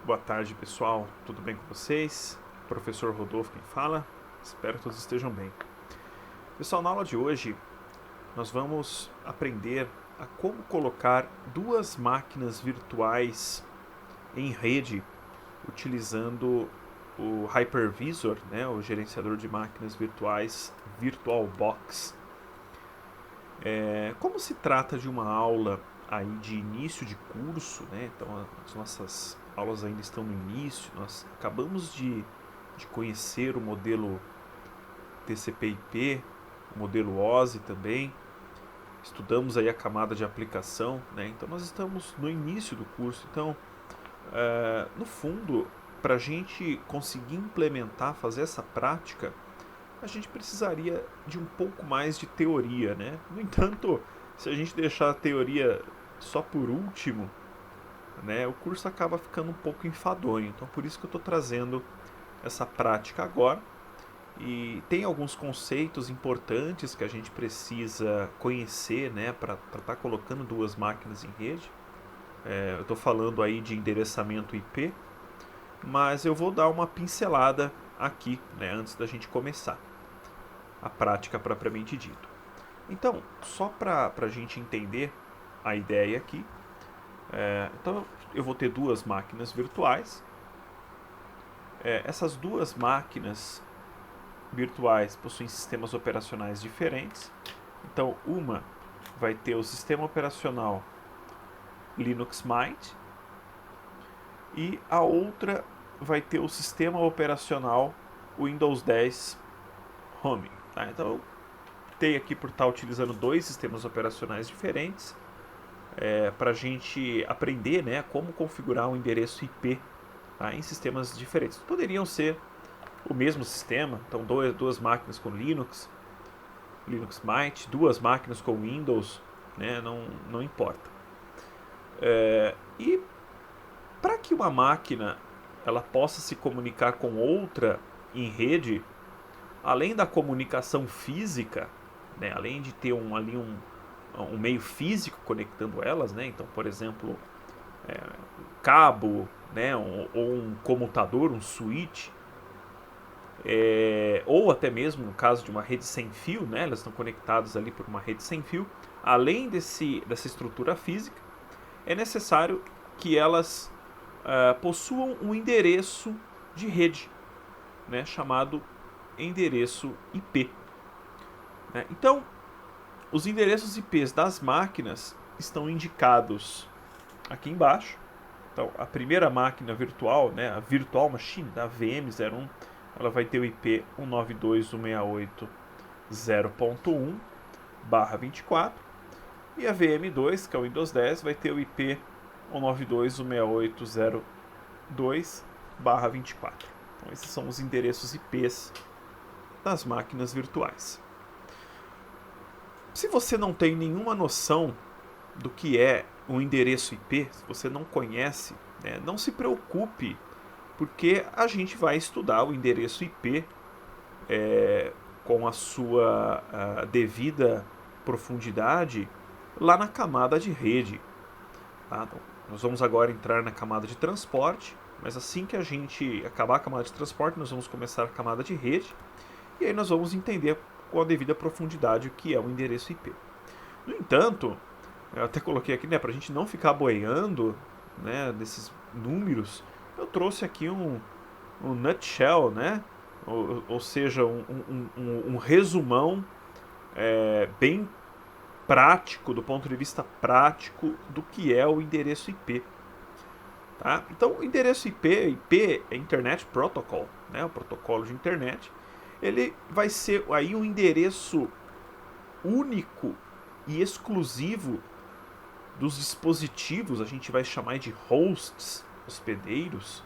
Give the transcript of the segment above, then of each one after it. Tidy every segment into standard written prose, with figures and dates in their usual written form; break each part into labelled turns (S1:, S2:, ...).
S1: Boa tarde, pessoal. Tudo bem com vocês? Professor Rodolfo quem fala. Espero que todos estejam bem. Pessoal, na aula de hoje nós vamos aprender a como colocar duas máquinas virtuais em rede utilizando o Hypervisor, né, o gerenciador de máquinas virtuais VirtualBox. Como se trata de uma aula aí de início de curso, né? Então as nossas aulas ainda estão no início, nós acabamos de conhecer o modelo TCP/IP, o modelo OSI também, estudamos aí a camada de aplicação, né? Então nós estamos no início do curso, então no fundo, para a gente conseguir implementar, fazer essa prática, a gente precisaria de um pouco mais de teoria, né? No entanto, se a gente deixar a teoria só por último, né, o curso acaba ficando um pouco enfadonho. Então, por isso que eu estou trazendo essa prática agora. E tem alguns conceitos importantes que a gente precisa conhecer, né, para estar colocando duas máquinas em rede. Eu estou falando aí de endereçamento IP, mas eu vou dar uma pincelada aqui, né, antes da gente começar a prática propriamente dito. Então, só para a gente entender a ideia aqui, então eu vou ter duas máquinas virtuais. Essas duas máquinas virtuais possuem sistemas operacionais diferentes. Então, uma vai ter o sistema operacional Linux Mint e a outra vai ter o sistema operacional Windows 10 Home. Tá? Então, eu optei aqui por estar utilizando dois sistemas operacionais diferentes para a gente aprender, né, como configurar um endereço IP, tá, em sistemas diferentes. Poderiam ser o mesmo sistema, então duas máquinas com Linux Mint, duas máquinas com Windows, né, não importa. E para que uma máquina ela possa se comunicar com outra em rede, além da comunicação física, né, além de ter um meio físico conectando elas, né, então, por exemplo, cabo, né, ou um comutador, um switch, ou até mesmo no caso de uma rede sem fio, né, elas estão conectadas ali por uma rede sem fio. Além dessa estrutura física, é necessário que elas possuam um endereço de rede, né, chamado endereço IP. Né? Então, os endereços IPs das máquinas estão indicados aqui embaixo. Então, a primeira máquina virtual, né, a Virtual Machine, da VM01, ela vai ter o IP 192.168.0.1/24. E a VM2, que é o Windows 10, vai ter o IP 192.168.2/24. Então, esses são os endereços IPs das máquinas virtuais. Se você não tem nenhuma noção do que é um endereço IP, se você não conhece, né, não se preocupe, porque a gente vai estudar o endereço IP com a sua devida profundidade lá na camada de rede. Tá? Então, nós vamos agora entrar na camada de transporte, mas assim que a gente acabar a camada de transporte, nós vamos começar a camada de rede, e aí nós vamos entender com a devida profundidade o que é o endereço IP. No entanto, eu até coloquei aqui, né, para a gente não ficar boiando, né, desses números, eu trouxe aqui um nutshell, né, ou seja, um resumão bem prático, do ponto de vista prático, do que é o endereço IP. Tá? Então, o endereço IP é Internet Protocol, né, o protocolo de internet. Ele vai ser aí um endereço único e exclusivo dos dispositivos, a gente vai chamar de hosts, hospedeiros,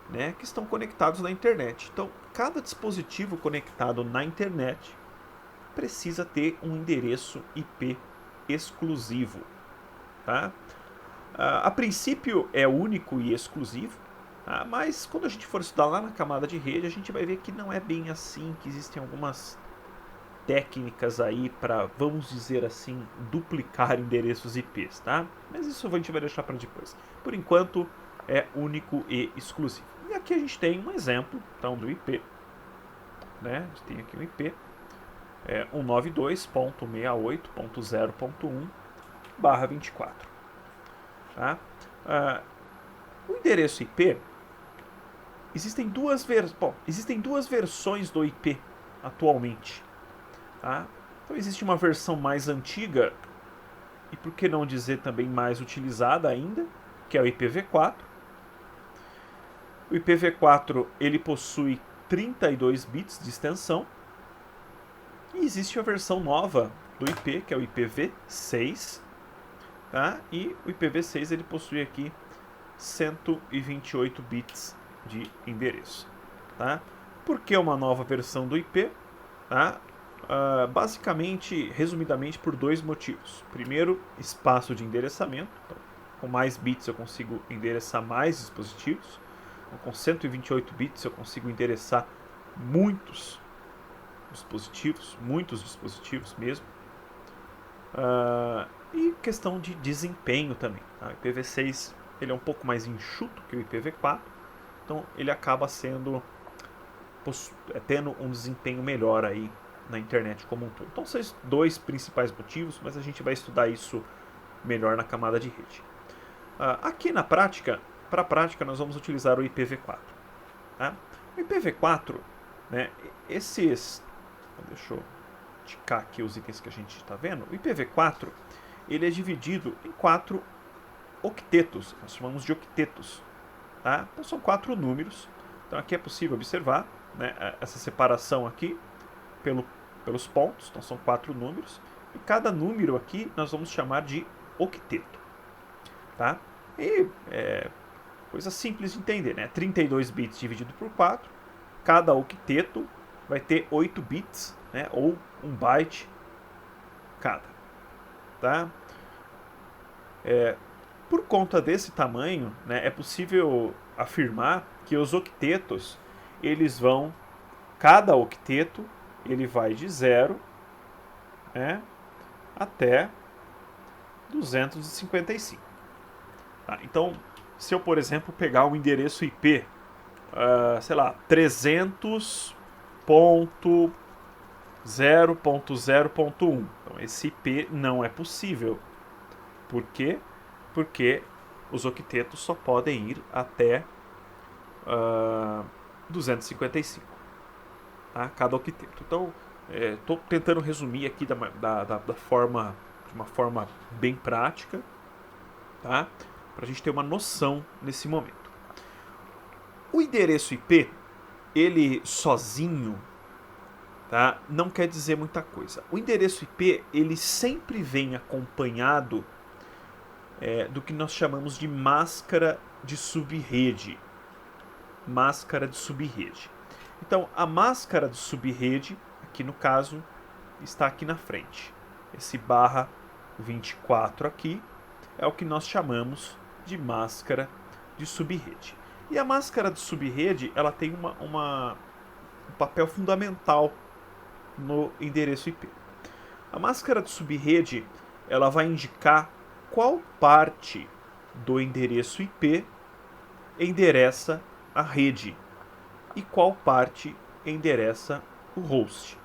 S1: né, que estão conectados na internet. Então, cada dispositivo conectado na internet precisa ter um endereço IP exclusivo. Tá? A princípio é único e exclusivo, tá? Mas quando a gente for estudar lá na camada de rede, a gente vai ver que não é bem assim, que existem algumas técnicas aí para, vamos dizer assim, duplicar endereços IPs, tá? Mas isso a gente vai deixar para depois. Por enquanto, é único e exclusivo. E aqui a gente tem um exemplo então, do IP. Né? A gente tem aqui um IP 192.68.0.1/24. Tá? O endereço IP, existem duas versões do IP atualmente. Tá? Então existe uma versão mais antiga, e por que não dizer também mais utilizada ainda, que é o IPv4. O IPv4 ele possui 32 bits de extensão. E existe a versão nova do IP, que é o IPv6. Tá? E o IPv6 ele possui aqui 128 bits de endereço. Tá? Por que uma nova versão do IP? Tá? Basicamente, resumidamente, por dois motivos. Primeiro, espaço de endereçamento. Então, com mais bits eu consigo endereçar mais dispositivos. Então, com 128 bits eu consigo endereçar muitos dispositivos mesmo. E questão de desempenho também. Tá? O IPv6 ele é um pouco mais enxuto que o IPv4, então ele acaba tendo um desempenho melhor aí na internet como um todo. Então são esses dois principais motivos, mas a gente vai estudar isso melhor na camada de rede. Aqui na prática, para a prática nós vamos utilizar o IPv4. Tá? O IPv4, né, deixa eu ticar aqui os itens que a gente está vendo. O IPv4 ele é dividido em 4 octetos, nós chamamos de octetos. Tá? Então são 4 números. Então aqui é possível observar, né, essa separação aqui pelos pontos. Então são 4 números. E cada número aqui nós vamos chamar de octeto. Tá? E coisa simples de entender, né? 32 bits dividido por 4. Cada octeto vai ter 8 bits, né, ou 1 byte cada. Tá? Por conta desse tamanho, né, é possível afirmar que os octetos, cada octeto ele vai de 0, né, até 255. Tá? Então, se eu, por exemplo, pegar o endereço IP, sei lá, 300.0.0.1, então esse IP não é possível. Por quê? Porque os octetos só podem ir até 255. Tá? Cada octeto. Então, estou tentando resumir aqui de uma forma bem prática, tá? Para a gente ter uma noção nesse momento. O endereço IP, ele sozinho, tá, não quer dizer muita coisa. O endereço IP ele sempre vem acompanhado do que nós chamamos de máscara de subrede. Máscara de subrede. Então, a máscara de subrede, aqui no caso, está aqui na frente. Esse barra 24 aqui é o que nós chamamos de máscara de subrede. E a máscara de subrede, ela tem um papel fundamental no endereço IP. A máscara de subrede, ela vai indicar qual parte do endereço IP endereça a rede e qual parte endereça o host.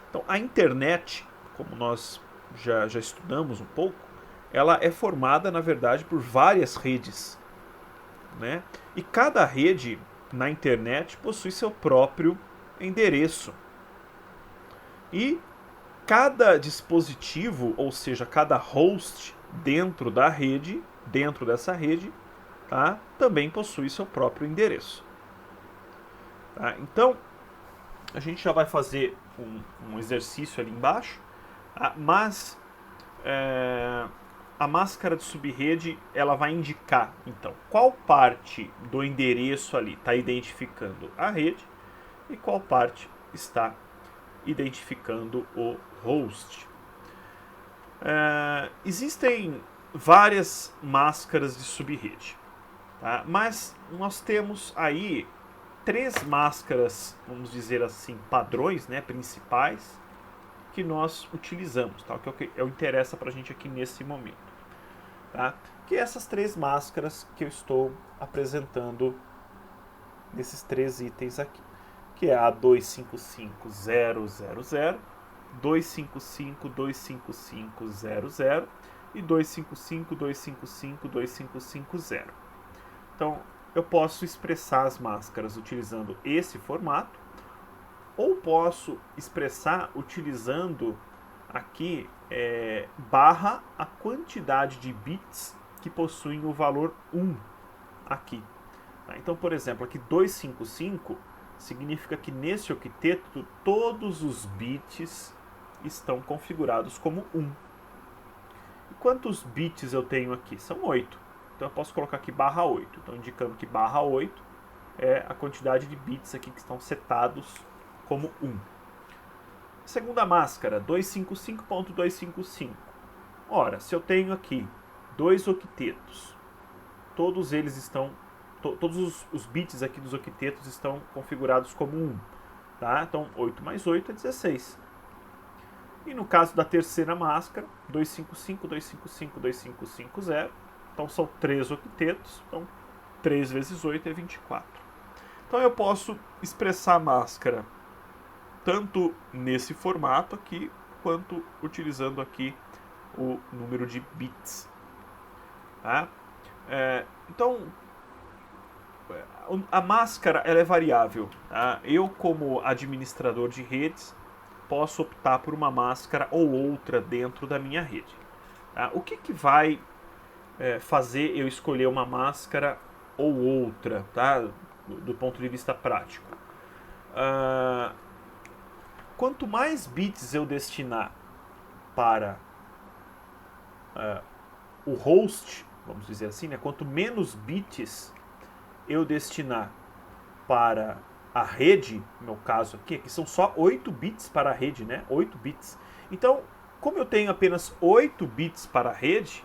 S1: Então, a internet, como nós já estudamos um pouco, ela é formada, na verdade, por várias redes, né? E cada rede na internet possui seu próprio endereço. E cada dispositivo, ou seja, cada host dentro dessa rede, tá, também possui seu próprio endereço. Tá? Então, a gente já vai fazer um exercício ali embaixo, tá? Mas a máscara de subrede ela vai indicar, então, qual parte do endereço ali está identificando a rede e qual parte está identificando o host. Existem várias máscaras de subrede, tá? Mas nós temos aí 3 máscaras, vamos dizer assim, padrões, né, principais, que nós utilizamos, tá? Que é o que interessa para a gente aqui nesse momento. Tá? que é essas três máscaras que eu estou apresentando nesses três itens aqui, que é a 255000, 255.255.00 e 255.255.255.0. Então, eu posso expressar as máscaras utilizando esse formato, ou posso expressar utilizando aqui barra a quantidade de bits que possuem o valor 1 aqui. Então, por exemplo, aqui 255 significa que nesse octeto todos os bits estão configurados como 1. E quantos bits eu tenho aqui? São 8. Então eu posso colocar aqui barra 8. Então indicando que barra 8 é a quantidade de bits aqui que estão setados como 1. Segunda máscara, 255.255. Ora, se eu tenho aqui dois octetos, todos eles estão, todos os bits aqui dos octetos estão configurados como 1. Tá? Então 8 mais 8 é 16. E no caso da terceira máscara, 255.255.255.0. Então são 3 octetos, então 3 vezes 8 é 24. Então eu posso expressar a máscara tanto nesse formato aqui, quanto utilizando aqui o número de bits. Tá? Então, a máscara ela é variável. Tá? Eu, como administrador de redes, posso optar por uma máscara ou outra dentro da minha rede. Tá? O que vai fazer eu escolher uma máscara ou outra, tá? Do ponto de vista prático? Quanto mais bits eu destinar para o host, vamos dizer assim, né? Quanto menos bits eu destinar para a rede, no meu caso aqui são só 8 bits para a rede, né? 8 bits. Então, como eu tenho apenas 8 bits para a rede,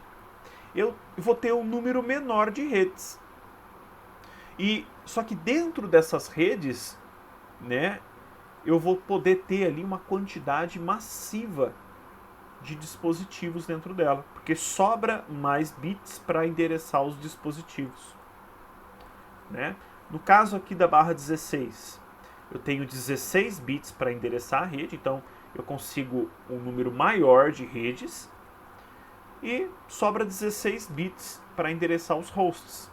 S1: eu vou ter um número menor de redes. E só que dentro dessas redes, né, eu vou poder ter ali uma quantidade massiva de dispositivos dentro dela, porque sobra mais bits para endereçar os dispositivos, né? No caso aqui da barra 16, eu tenho 16 bits para endereçar a rede, então eu consigo um número maior de redes e sobra 16 bits para endereçar os hosts.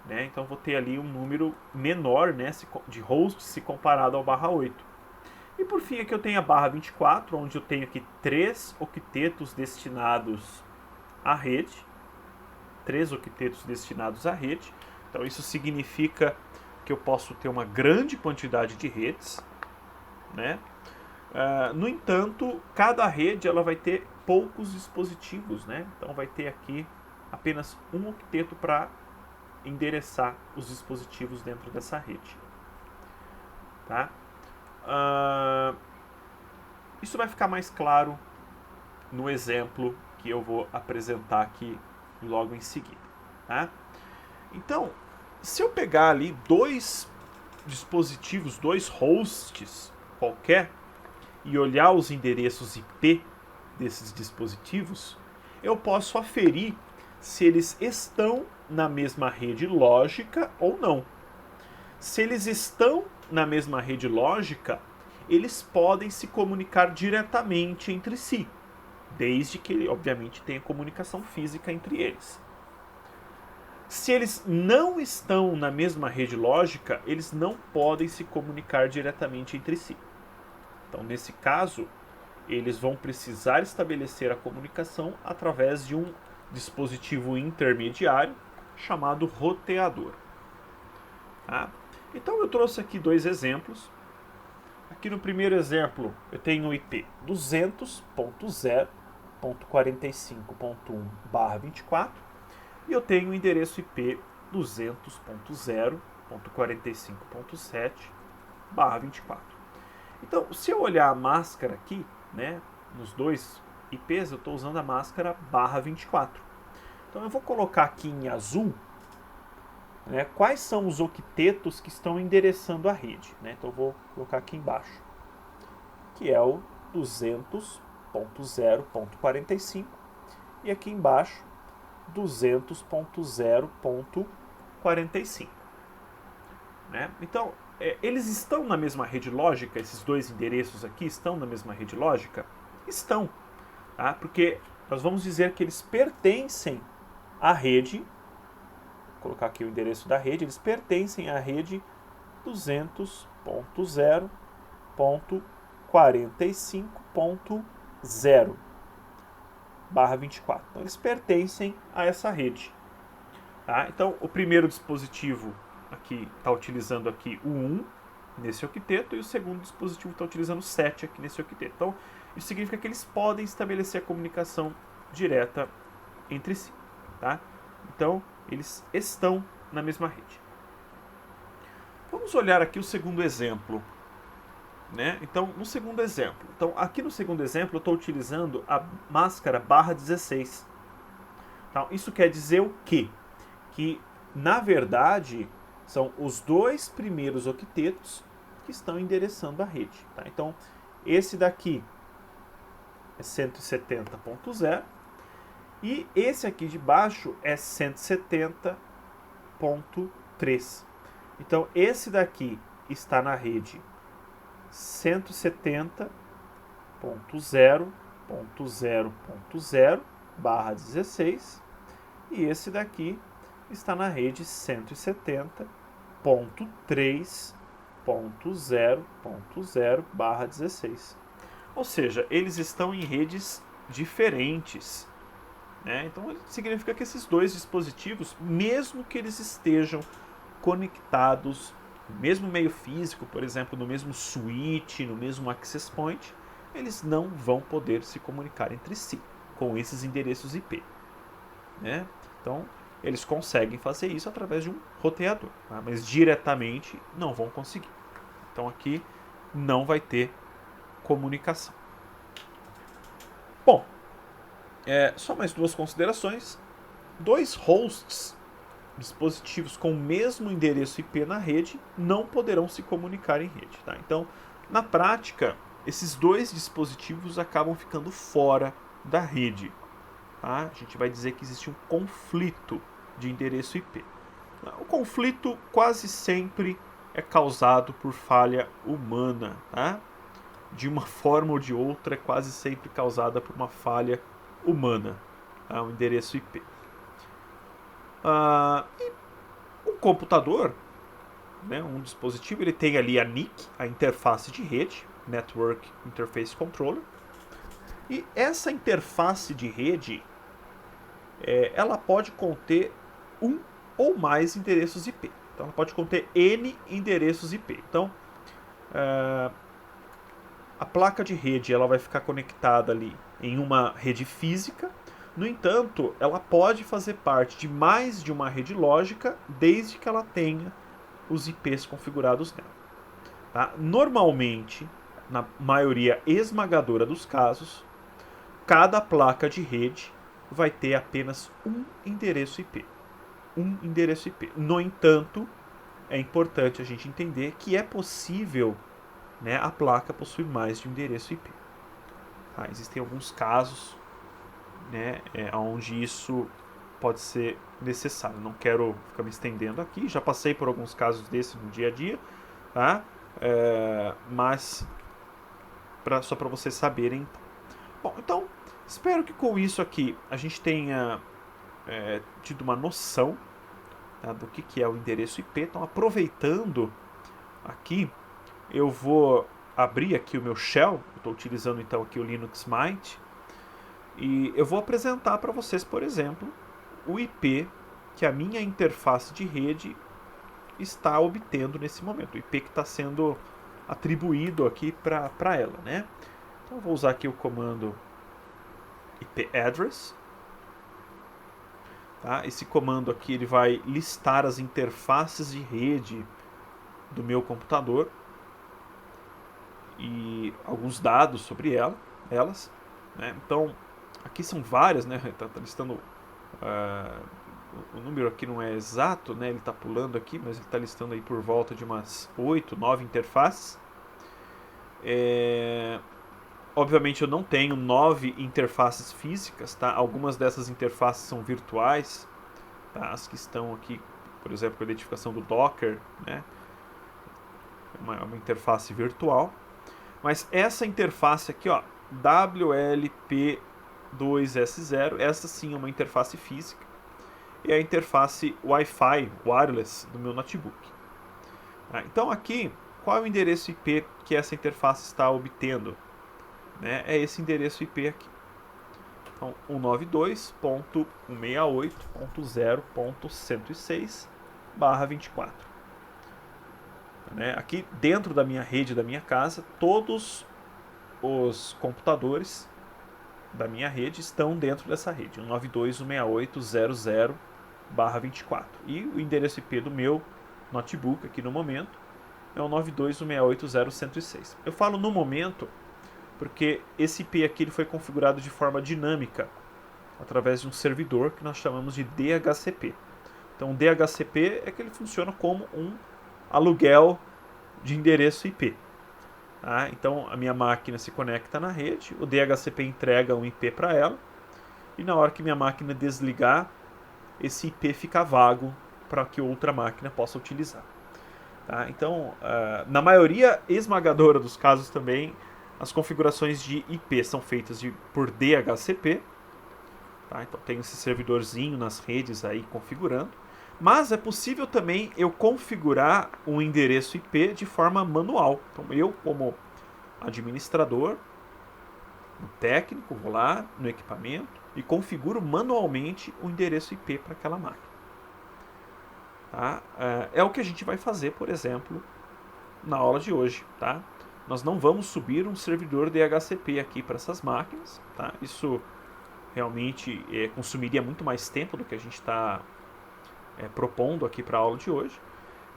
S1: Né? Então vou ter ali um número menor, né, de hosts se comparado ao barra 8. E por fim aqui eu tenho a barra 24, onde eu tenho aqui 3 octetos destinados à rede. 3 octetos destinados à rede. Então isso significa que eu posso ter uma grande quantidade de redes, né? No entanto, cada rede ela vai ter poucos dispositivos, né? Então vai ter aqui apenas um octeto para endereçar os dispositivos dentro dessa rede. Tá? Isso vai ficar mais claro no exemplo que eu vou apresentar aqui logo em seguida. Tá? Então, se eu pegar ali dois dispositivos, dois hosts qualquer, e olhar os endereços IP desses dispositivos, eu posso aferir se eles estão na mesma rede lógica ou não. Se eles estão na mesma rede lógica, eles podem se comunicar diretamente entre si, desde que, obviamente, tenha comunicação física entre eles. Se eles não estão na mesma rede lógica, eles não podem se comunicar diretamente entre si. Então, nesse caso, eles vão precisar estabelecer a comunicação através de um dispositivo intermediário chamado roteador. Tá? Então, eu trouxe aqui dois exemplos. Aqui no primeiro exemplo, eu tenho o IP 200.0.45.1/24 e eu tenho o endereço IP 200.0.45.7/24. Então, se eu olhar a máscara aqui, né, nos dois IPs, eu estou usando a máscara /24. Então, eu vou colocar aqui em azul, né, quais são os octetos que estão endereçando a rede. Né? Então, eu vou colocar aqui embaixo, que é o 200.0.45, e aqui embaixo 200.0.45. Né? Então, eles estão na mesma rede lógica, esses dois endereços aqui estão na mesma rede lógica? Estão, tá? Porque nós vamos dizer que eles pertencem à rede, vou colocar aqui o endereço da rede, eles pertencem à rede 200.0.45.0 barra 24. Então, eles pertencem a essa rede. Tá? Então, o primeiro dispositivo aqui está utilizando aqui o 1 nesse octeto e o segundo dispositivo está utilizando o 7 aqui nesse octeto. Então, isso significa que eles podem estabelecer a comunicação direta entre si. Tá? Então, eles estão na mesma rede. Vamos olhar aqui o segundo exemplo. Né? Então, no segundo exemplo. Então, aqui no segundo exemplo, eu estou utilizando a máscara barra 16. Então, isso quer dizer o quê? Que, na verdade, são os dois primeiros octetos que estão endereçando a rede. Tá? Então, esse daqui é 170.0 e esse aqui de baixo é 170.3. Então, esse daqui está na rede 170.0.0.0 barra 16 e esse daqui está na rede 170.3.0.0 barra 16. Ou seja, eles estão em redes diferentes. Né? Então significa que esses dois dispositivos, mesmo que eles estejam conectados no mesmo meio físico, por exemplo, no mesmo switch, no mesmo access point, eles não vão poder se comunicar entre si com esses endereços IP. Né? Então, eles conseguem fazer isso através de um roteador, tá? Mas diretamente não vão conseguir. Então, aqui não vai ter comunicação. Bom, só mais duas considerações. Dois hosts, dispositivos com o mesmo endereço IP na rede, não poderão se comunicar em rede. Tá? Então, na prática, esses dois dispositivos acabam ficando fora da rede. Tá? A gente vai dizer que existe um conflito de endereço IP. O conflito quase sempre é causado por falha humana. Tá? De uma forma ou de outra, é quase sempre causada por uma falha humana. Tá? O endereço IP. E um computador, né, um dispositivo, ele tem ali a NIC, a interface de rede, Network Interface Controller. E essa interface de rede, ela pode conter um ou mais endereços IP. Então, ela pode conter N endereços IP. Então, a placa de rede ela vai ficar conectada ali em uma rede física. No entanto, ela pode fazer parte de mais de uma rede lógica, desde que ela tenha os IPs configurados nela. Tá? Normalmente, na maioria esmagadora dos casos, cada placa de rede vai ter apenas um endereço IP. Um endereço IP. No entanto, é importante a gente entender que é possível, né, a placa possuir mais de um endereço IP. Tá? Existem alguns casos, né, onde isso pode ser necessário. Não quero ficar me estendendo aqui, já passei por alguns casos desses no dia a dia, tá? Mas só para vocês saberem. Bom, então espero que com isso aqui a gente tenha tido uma noção, tá, do que é o endereço IP. Então, aproveitando aqui, eu vou abrir aqui o meu shell. Estou utilizando então aqui o Linux Mint. E eu vou apresentar para vocês, por exemplo, o IP que a minha interface de rede está obtendo nesse momento. O IP que está sendo atribuído aqui para ela. Né? Então eu vou usar aqui o comando IP address. Tá? Esse comando aqui ele vai listar as interfaces de rede do meu computador e alguns dados sobre elas. Né? Então, aqui são várias, né? Tá listando, o número aqui não é exato, né? Ele está pulando aqui, mas ele está listando aí por volta de umas 8, 9 interfaces. Obviamente eu não tenho 9 interfaces físicas, tá? Algumas dessas interfaces são virtuais, tá? As que estão aqui, por exemplo, com a identificação do Docker, né? Uma interface virtual. Mas essa interface aqui, ó, WLP2S0, essa sim é uma interface física. E a interface Wi-Fi, wireless, do meu notebook. Então aqui, qual é o endereço IP que essa interface está obtendo? Né? É esse endereço IP aqui. Então, 192.168.0.106/24. Né? Aqui dentro da minha rede da minha casa, todos os computadores da minha rede estão dentro dessa rede, 192.168.00/24. E o endereço IP do meu notebook aqui no momento é o 92.168.0.106. Eu falo no momento porque esse IP aqui ele foi configurado de forma dinâmica através de um servidor que nós chamamos de DHCP. Então, o DHCP é que ele funciona como um aluguel de endereço IP. Tá? Então, a minha máquina se conecta na rede, o DHCP entrega um IP para ela, e na hora que minha máquina desligar, esse IP fica vago para que outra máquina possa utilizar. Tá? Então, na maioria esmagadora dos casos também, as configurações de IP são feitas por DHCP. Tá? Então tem esse servidorzinho nas redes aí configurando. Mas é possível também eu configurar um endereço IP de forma manual. Então eu, como administrador, um técnico, vou lá no equipamento e configuro manualmente o endereço IP para aquela máquina. Tá? É o que a gente vai fazer, por exemplo, na aula de hoje. Tá? Nós não vamos subir um servidor DHCP aqui para essas máquinas. Tá? Isso realmente consumiria muito mais tempo do que a gente está propondo aqui para a aula de hoje.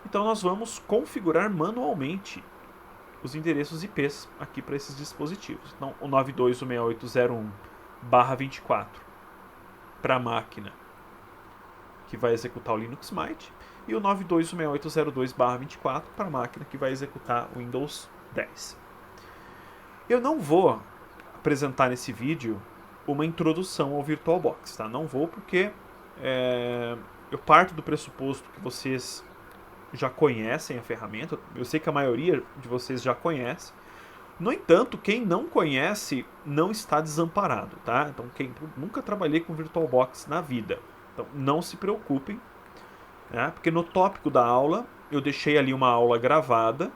S1: Então nós vamos configurar manualmente os endereços IPs aqui para esses dispositivos. Então o 92.168.0.1/24 para a máquina que vai executar o Linux Mint e o 92.168.0.2/24 para a máquina que vai executar o Windows 10. Eu não vou apresentar nesse vídeo uma introdução ao VirtualBox, tá? Não vou porque eu parto do pressuposto que vocês já conhecem a ferramenta. Eu sei que a maioria de vocês já conhece. No entanto, quem não conhece não está desamparado, tá? Então, nunca trabalhei com VirtualBox na vida, então não se preocupem, né? Porque no tópico da aula eu deixei ali uma aula gravada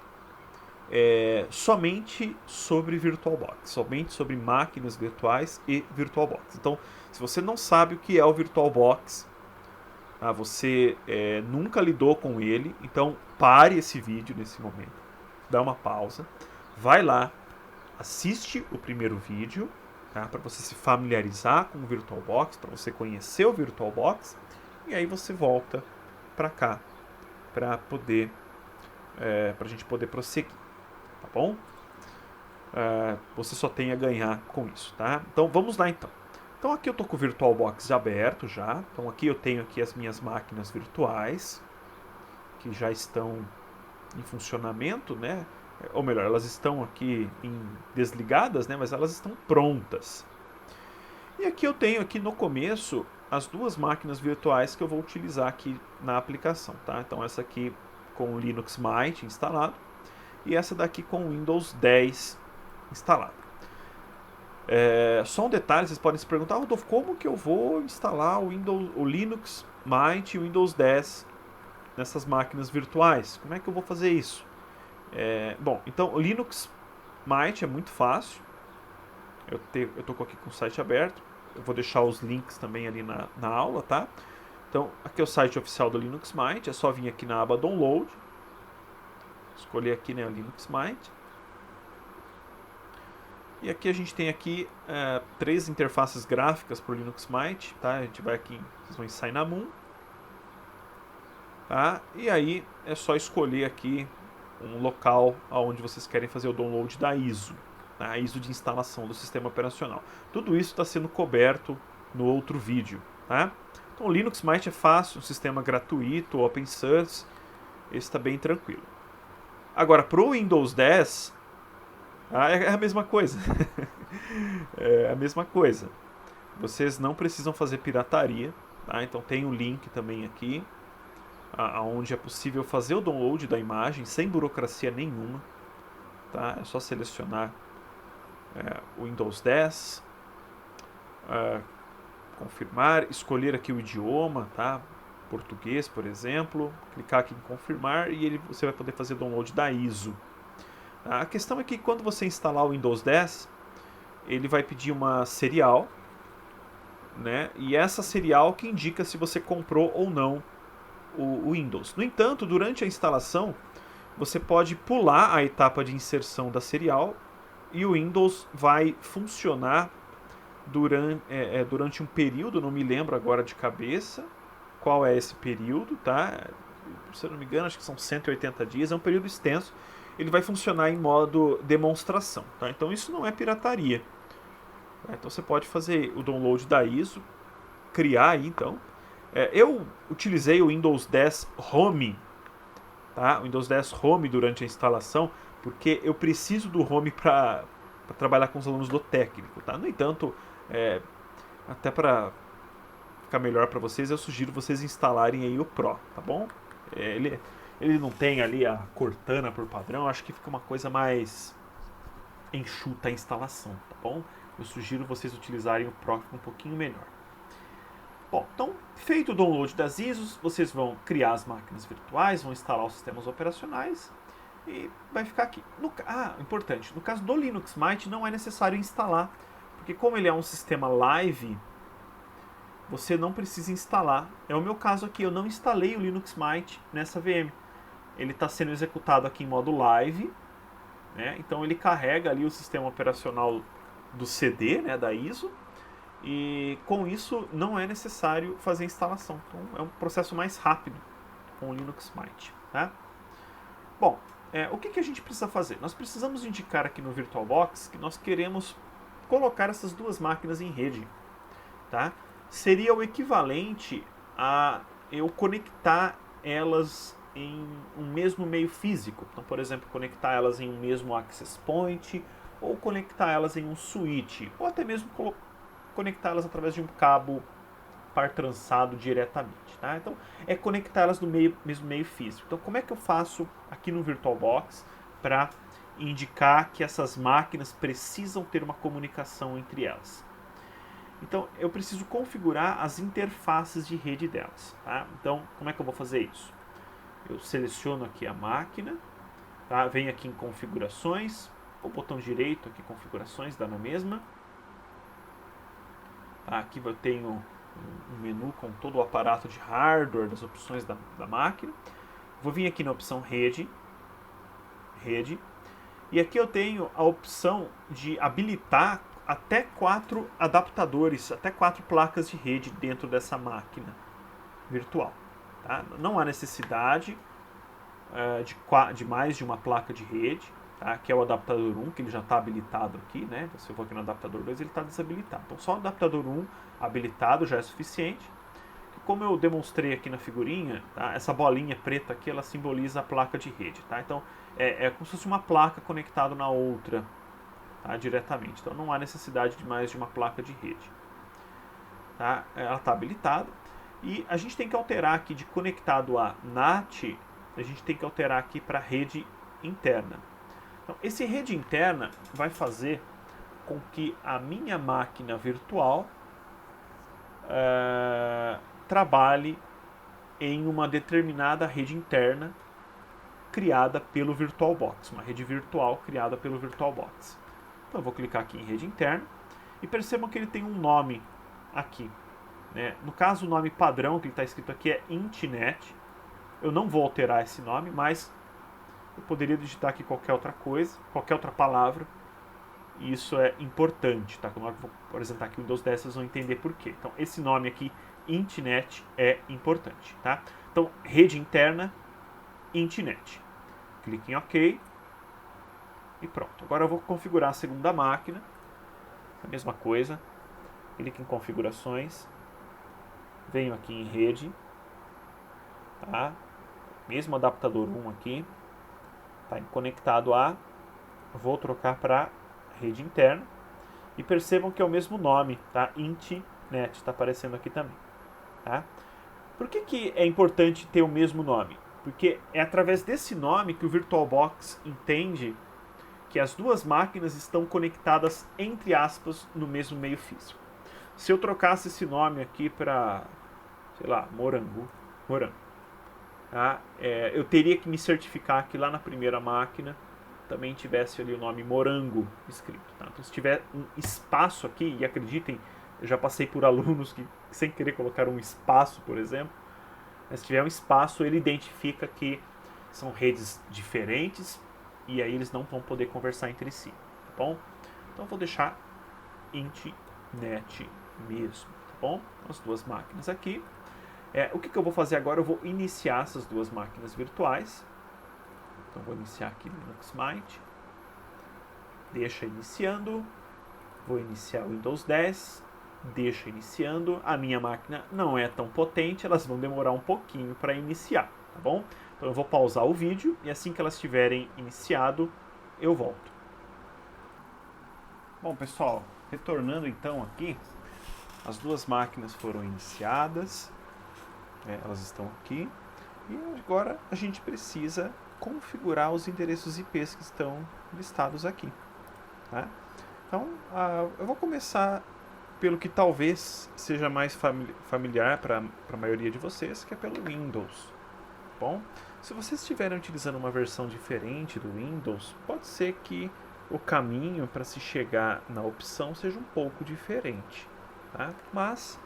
S1: somente sobre VirtualBox, somente sobre máquinas virtuais e VirtualBox. Então, se você não sabe o que é o VirtualBox, você nunca lidou com ele, então pare esse vídeo nesse momento, dá uma pausa, vai lá, assiste o primeiro vídeo, tá, para você se familiarizar com o VirtualBox, para você conhecer o VirtualBox, e aí você volta para cá para poder, para a gente poder prosseguir. Tá bom? Você só tem a ganhar com isso, tá? Então vamos lá então. Então aqui eu estou com o VirtualBox aberto já. Então aqui eu tenho aqui as minhas máquinas virtuais que já estão em funcionamento, né? Ou melhor, elas estão aqui desligadas, né? Mas elas estão prontas. E aqui eu tenho aqui no começo as duas máquinas virtuais que eu vou utilizar aqui na aplicação, tá? Então essa aqui com o Linux Mint instalado e essa daqui com o Windows 10 instalado. Só um detalhe, vocês podem se perguntar, Rodolfo, como que eu vou instalar o Linux Mint e o Windows 10 nessas máquinas virtuais? Como é que eu vou fazer isso? Bom, então o Linux Mint é muito fácil. Eu estou aqui com o site aberto. Eu vou deixar os links também ali na aula, tá? Então, aqui é o site oficial do Linux Mint. É só vir aqui na aba Download. Escolher aqui, né, o Linux Mint. E aqui a gente tem aqui 3 interfaces gráficas para o Linux Mint, tá? A gente vai aqui, vocês vão em Cinnamon, tá? E aí é só escolher aqui um local onde vocês querem fazer o download da ISO, tá? A ISO de instalação do sistema operacional. Tudo isso está sendo coberto no outro vídeo, tá? Então o Linux Mint é fácil, um sistema gratuito, open source, esse está bem tranquilo. Agora, para o Windows 10, Ah, é a mesma coisa. É a mesma coisa. Vocês não precisam fazer pirataria, tá? Então tem o link também aqui, onde é possível fazer o download da imagem sem burocracia nenhuma, tá? É só selecionar o Windows 10, confirmar, escolher aqui o idioma, tá? Português, por exemplo, clicar aqui em confirmar e você vai poder fazer o download da ISO. A questão é que quando você instalar o Windows 10, ele vai pedir uma serial, né? E essa serial que indica se você comprou ou não o Windows. No entanto, durante a instalação, você pode pular a etapa de inserção da serial e o Windows vai funcionar durante um período, não me lembro agora de cabeça qual é esse período, tá? Se eu não me engano, acho que são 180 dias, é um período extenso. Ele vai funcionar em modo demonstração, tá? Então isso não é pirataria. Então você pode fazer o download da ISO, criar aí então. Eu utilizei o Windows 10 Home, tá? O Windows 10 Home durante a instalação, porque eu preciso do Home para trabalhar com os alunos do técnico, tá? No entanto, até para ficar melhor para vocês, eu sugiro vocês instalarem aí o Pro, tá bom? Ele não tem ali a Cortana por padrão, acho que fica uma coisa mais enxuta a instalação, tá bom? Eu sugiro vocês utilizarem o Pro, um pouquinho melhor. Bom, então, feito o download das ISOs, vocês vão criar as máquinas virtuais, vão instalar os sistemas operacionais e vai ficar aqui. Importante, no caso do Linux Mint não é necessário instalar, porque como ele é um sistema live, você não precisa instalar. É o meu caso aqui, eu não instalei o Linux Mint nessa VM. Ele está sendo executado aqui em modo live, né? Então ele carrega ali o sistema operacional do CD, né, da ISO, e com isso não é necessário fazer a instalação. Então é um processo mais rápido com o Linux Mint, tá? Bom, o que a gente precisa fazer? Nós precisamos indicar aqui no VirtualBox que nós queremos colocar essas duas máquinas em rede, tá? Seria o equivalente a eu conectar elas em um mesmo meio físico. Então, por exemplo, conectar elas em um mesmo access point, ou conectar elas em um switch, ou até mesmo conectá-las através de um cabo par trançado diretamente, tá? Então, é conectar elas no mesmo meio físico. Então, como é que eu faço aqui no VirtualBox para indicar que essas máquinas precisam ter uma comunicação entre elas? Então, eu preciso configurar as interfaces de rede delas, tá? Então, como é que eu vou fazer isso? Eu seleciono aqui a máquina, tá? Venho aqui em configurações, o botão direito aqui, configurações, dá na mesma. Aqui eu tenho um menu com todo o aparato de hardware, das opções da máquina. Vou vir aqui na opção rede, e aqui eu tenho a opção de habilitar até 4 adaptadores, até 4 placas de rede dentro dessa máquina virtual. Tá? Não há necessidade de mais de uma placa de rede, tá? Que é o adaptador 1, que ele já está habilitado aqui, né? Se eu for aqui no adaptador 2, ele está desabilitado. Então só o adaptador 1 habilitado já é suficiente. Como eu demonstrei aqui na figurinha, tá? Essa bolinha preta aqui, ela simboliza a placa de rede, tá? Então é como se fosse uma placa conectada na outra, tá? Diretamente. Então não há necessidade de mais de uma placa de rede, tá? Ela está habilitada. E a gente tem que alterar aqui de conectado a NAT, a gente tem que alterar aqui para rede interna. Então, esse rede interna vai fazer com que a minha máquina virtual trabalhe em uma determinada rede interna criada pelo VirtualBox, uma rede virtual criada pelo VirtualBox. Então eu vou clicar aqui em rede interna e percebam que ele tem um nome aqui, né? No caso, o nome padrão que está escrito aqui é Intnet. Eu não vou alterar esse nome, mas eu poderia digitar aqui qualquer outra coisa, qualquer outra palavra, e isso é importante, tá? Quando eu vou apresentar aqui o Windows 10, vocês vão entender por quê. Então, esse nome aqui, Intnet, é importante, tá? Então, rede interna, Intnet. Clique em OK e pronto. Agora eu vou configurar a segunda máquina, a mesma coisa. Clique em configurações, venho aqui em rede, tá? Mesmo adaptador 1 aqui, tá? Conectado a vou trocar para rede interna e percebam que é o mesmo nome, tá? IntNet está aparecendo aqui também, tá? Por que é importante ter o mesmo nome? Porque é através desse nome que o VirtualBox entende que as duas máquinas estão conectadas, entre aspas, no mesmo meio físico. Se eu trocasse esse nome aqui para, sei lá, Morango, tá? Eu teria que me certificar que lá na primeira máquina também tivesse ali o nome Morango escrito. Tá? Então, se tiver um espaço aqui, e acreditem, eu já passei por alunos que sem querer colocaram um espaço, por exemplo, mas se tiver um espaço, ele identifica que são redes diferentes e aí eles não vão poder conversar entre si, tá bom? Então vou deixar IntNet mesmo, tá bom? As duas máquinas aqui. O que eu vou fazer agora? Eu vou iniciar essas duas máquinas virtuais. Então vou iniciar aqui no Linux Mint. Deixa iniciando. Vou iniciar o Windows 10. Deixa iniciando. A minha máquina não é tão potente, elas vão demorar um pouquinho para iniciar, tá bom? Então eu vou pausar o vídeo e assim que elas tiverem iniciado, eu volto. Bom, pessoal, retornando então aqui, as duas máquinas foram iniciadas, elas estão aqui, e agora a gente precisa configurar os endereços IPs que estão listados aqui, tá? Então, eu vou começar pelo que talvez seja mais familiar para a maioria de vocês, que é pelo Windows. Bom, se vocês estiverem utilizando uma versão diferente do Windows, pode ser que o caminho para se chegar na opção seja um pouco diferente, tá? Mas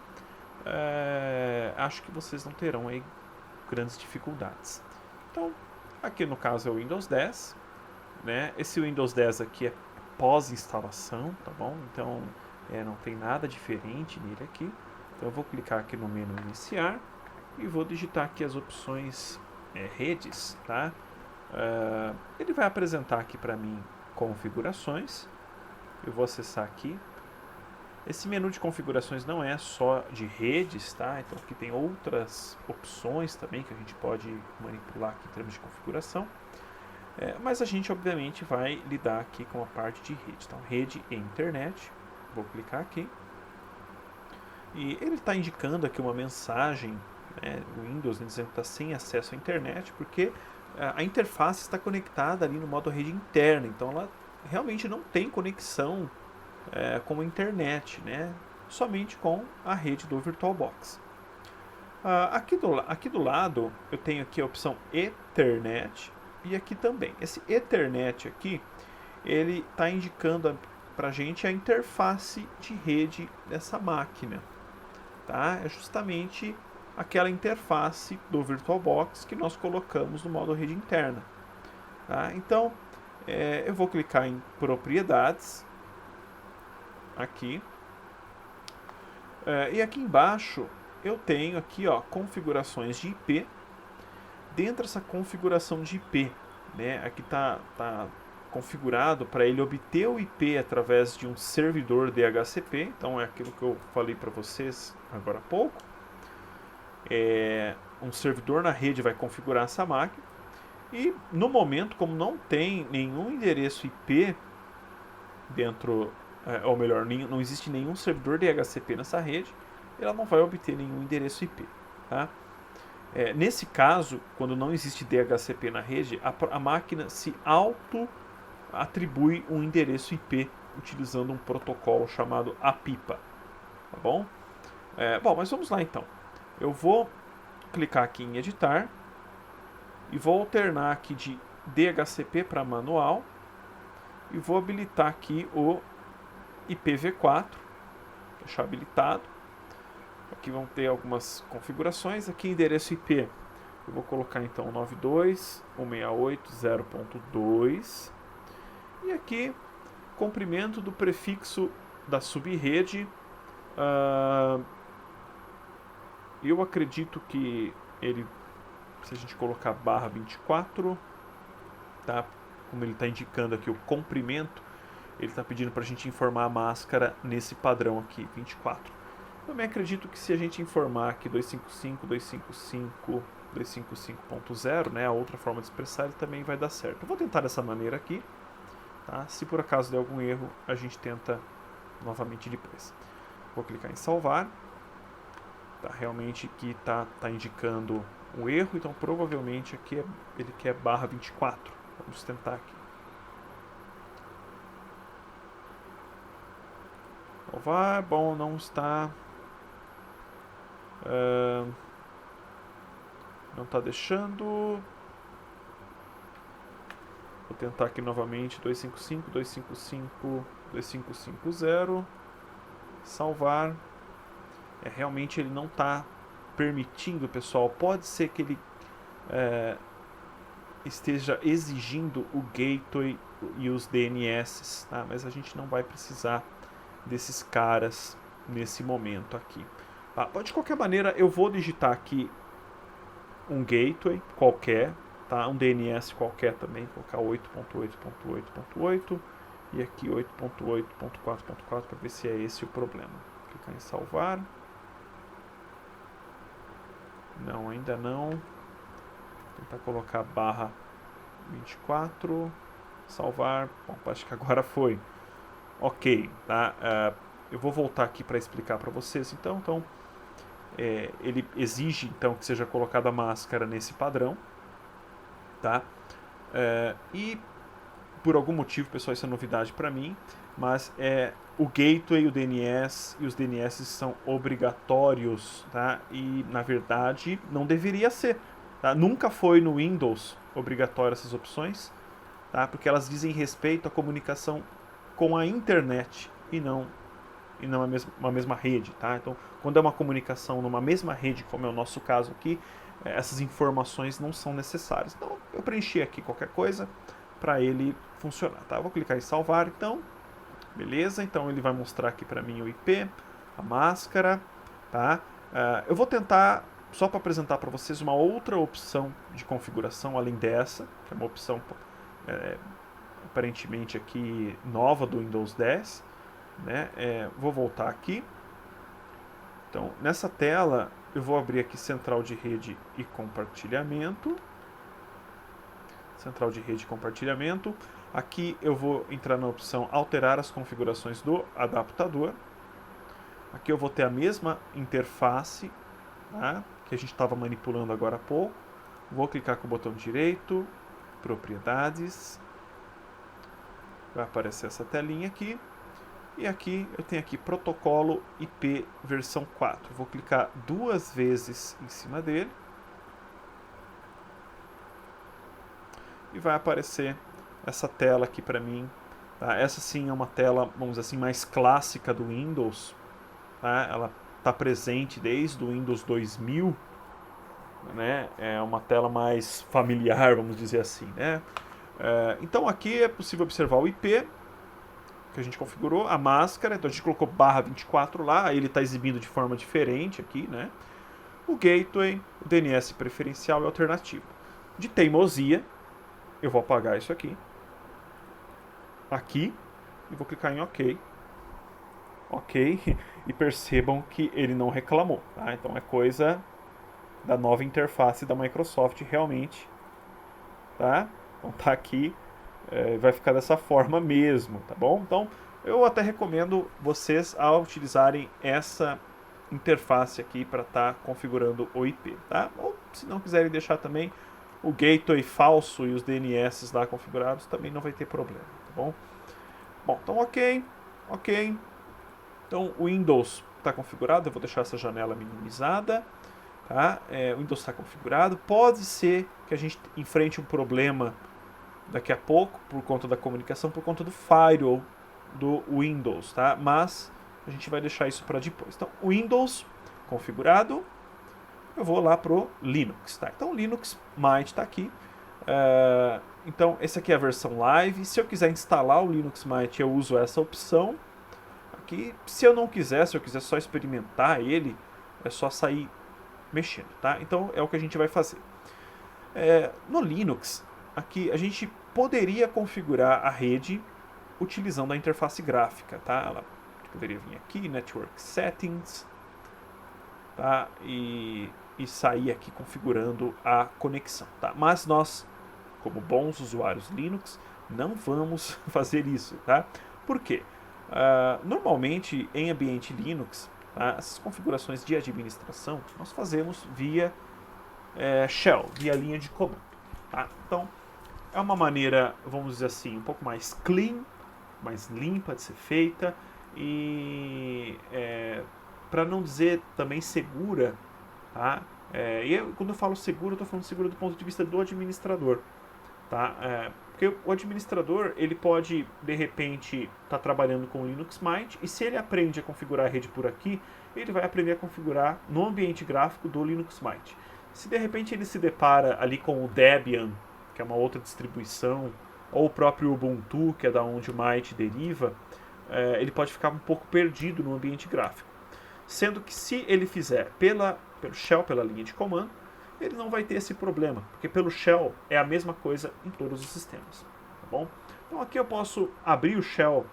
S1: acho que vocês não terão aí grandes dificuldades. Então, aqui no caso é o Windows 10, né? Esse Windows 10 aqui é pós-instalação, tá bom? Então, não tem nada diferente nele aqui. Então eu vou clicar aqui no menu iniciar e vou digitar aqui as opções redes, tá? Ele vai apresentar aqui para mim configurações. Eu vou acessar aqui. Esse menu de configurações não é só de redes, tá? Então aqui tem outras opções também que a gente pode manipular aqui em termos de configuração. Mas a gente obviamente vai lidar aqui com a parte de rede. Então rede e internet. Vou clicar aqui. E ele está indicando aqui uma mensagem, o Windows, dizendo que está sem acesso à internet, porque a interface está conectada ali no modo rede interna, então ela realmente não tem conexão com a internet, né? Somente com a rede do VirtualBox. Aqui do lado eu tenho aqui a opção Ethernet e aqui também. Esse Ethernet aqui, ele está indicando para a gente a interface de rede dessa máquina. Tá? É justamente aquela interface do VirtualBox que nós colocamos no modo rede interna. Tá? Então, eu vou clicar em propriedades, aqui, e aqui embaixo eu tenho aqui, ó, configurações de IP. Dentro dessa configuração de IP, né, aqui está configurado para ele obter o IP através de um servidor DHCP. Então é aquilo que eu falei para vocês agora há pouco. Um servidor na rede vai configurar essa máquina. E no momento, como não tem nenhum endereço IP dentro, ou melhor, não existe nenhum servidor DHCP nessa rede, ela não vai obter nenhum endereço IP. Tá? Nesse caso, quando não existe DHCP na rede, a máquina se atribui um endereço IP utilizando um protocolo chamado APIPA, tá bom? Bom, mas vamos lá então. Eu vou clicar aqui em editar e vou alternar aqui de DHCP para manual e vou habilitar aqui o IPv4, deixar habilitado. Aqui vão ter algumas configurações. Aqui endereço IP, eu vou colocar então 92.168.0.2. E aqui, comprimento do prefixo da subrede. Eu acredito que ele, se a gente colocar barra 24, tá? Como ele está indicando aqui o comprimento, ele está pedindo para a gente informar a máscara nesse padrão aqui, 24. Também acredito que se a gente informar aqui 255, 255, 255.0, né, a outra forma de expressar, ele também vai dar certo. Eu vou tentar dessa maneira aqui. tá? Se por acaso der algum erro, a gente tenta novamente depois. Vou clicar em salvar. Tá, realmente aqui tá indicando o erro, então provavelmente aqui ele quer barra 24. Vamos tentar aqui. Salvar, bom, não está... não está deixando. Vou tentar aqui novamente, 255, 255, 2550. Salvar. Realmente ele não está permitindo, pessoal. Pode ser que ele esteja exigindo o gateway e os DNS, tá? Mas a gente não vai precisar desses caras nesse momento aqui. Tá? De qualquer maneira, eu vou digitar aqui um gateway qualquer, tá? Um DNS qualquer também, vou colocar 8.8.8.8 e aqui 8.8.4.4 para ver se é esse o problema. Clicar em salvar. Não, ainda não. Vou tentar colocar barra 24. Salvar. Bom, acho que agora foi. Ok, tá? Eu vou voltar aqui para explicar para vocês. Então ele exige então que seja colocada a máscara nesse padrão, tá? E por algum motivo, pessoal, isso é novidade para mim, mas o gateway, o DNS e os DNS são obrigatórios, tá? E na verdade não deveria ser, tá? Nunca foi no Windows obrigatório essas opções, tá? Porque elas dizem respeito à comunicação com a internet e não uma mesma rede, tá? Então, quando é uma comunicação numa mesma rede, como é o nosso caso aqui, essas informações não são necessárias. Então, eu preenchi aqui qualquer coisa para ele funcionar, tá? Eu vou clicar em salvar, então, beleza? Então, ele vai mostrar aqui para mim o IP, a máscara, tá? Eu vou tentar, só para apresentar para vocês, uma outra opção de configuração além dessa, que é uma opção aparentemente aqui nova do Windows 10, né? Vou voltar aqui. Então, nessa tela, eu vou abrir aqui central de rede e compartilhamento. Central de rede e compartilhamento. Aqui eu vou entrar na opção alterar as configurações do adaptador. Aqui eu vou ter a mesma interface, tá? Que a gente estava manipulando agora há pouco. Vou clicar com o botão direito, propriedades. Vai aparecer essa telinha aqui. E aqui eu tenho aqui protocolo IP versão 4. Vou clicar 2 vezes em cima dele. E vai aparecer essa tela aqui para mim. Tá? Essa sim é uma tela, vamos dizer assim, mais clássica do Windows. Tá? Ela está presente desde o Windows 2000. Né? É uma tela mais familiar, vamos dizer assim. Né? Então aqui é possível observar o IP que a gente configurou, a máscara, então a gente colocou barra 24 lá, ele está exibindo de forma diferente aqui, né? O gateway, o DNS preferencial e alternativo. De teimosia, eu vou apagar isso aqui, e vou clicar em OK. OK, e percebam que ele não reclamou, tá? Então é coisa da nova interface da Microsoft realmente, tá? Então tá aqui. Vai ficar dessa forma mesmo, tá bom? Então, eu até recomendo vocês a utilizarem essa interface aqui para estar configurando o IP, tá? Ou se não quiserem deixar também o gateway falso e os DNS lá configurados, também não vai ter problema, tá bom? Bom, então ok. Então o Windows está configurado, eu vou deixar essa janela minimizada, tá? O Windows está configurado, pode ser que a gente enfrente um problema daqui a pouco, por conta da comunicação, por conta do firewall do Windows, tá? Mas a gente vai deixar isso para depois. Então, Windows configurado, eu vou lá pro Linux, tá? Então, Linux Mint está aqui. Então, essa aqui é a versão live. Se eu quiser instalar o Linux Mint, eu uso essa opção aqui. Se eu não quiser, se eu quiser só experimentar ele, é só sair mexendo, tá? Então, é o que a gente vai fazer. No Linux, aqui a gente poderia configurar a rede utilizando a interface gráfica, tá? Ela poderia vir aqui, Network Settings, tá? E sair aqui configurando a conexão, tá? Mas nós, como bons usuários Linux, Não vamos fazer isso, tá? Por quê? Normalmente, em ambiente Linux, tá, essas configurações de administração nós fazemos via shell, via linha de comando. Tá? Então, é uma maneira, vamos dizer assim, um pouco mais clean, mais limpa de ser feita e, para não dizer também segura, tá? Quando eu falo seguro, eu estou falando seguro do ponto de vista do administrador. Tá? Porque o administrador ele pode, de repente, estar trabalhando com o Linux Mint e se ele aprende a configurar a rede por aqui, ele vai aprender a configurar no ambiente gráfico do Linux Mint. Se de repente ele se depara ali com o Debian, que é uma outra distribuição, ou o próprio Ubuntu, que é da onde o Mint deriva, ele pode ficar um pouco perdido no ambiente gráfico. Sendo que se ele fizer pelo shell, pela linha de comando, ele não vai ter esse problema, porque pelo shell é a mesma coisa em todos os sistemas, tá bom? Então aqui eu posso abrir o shell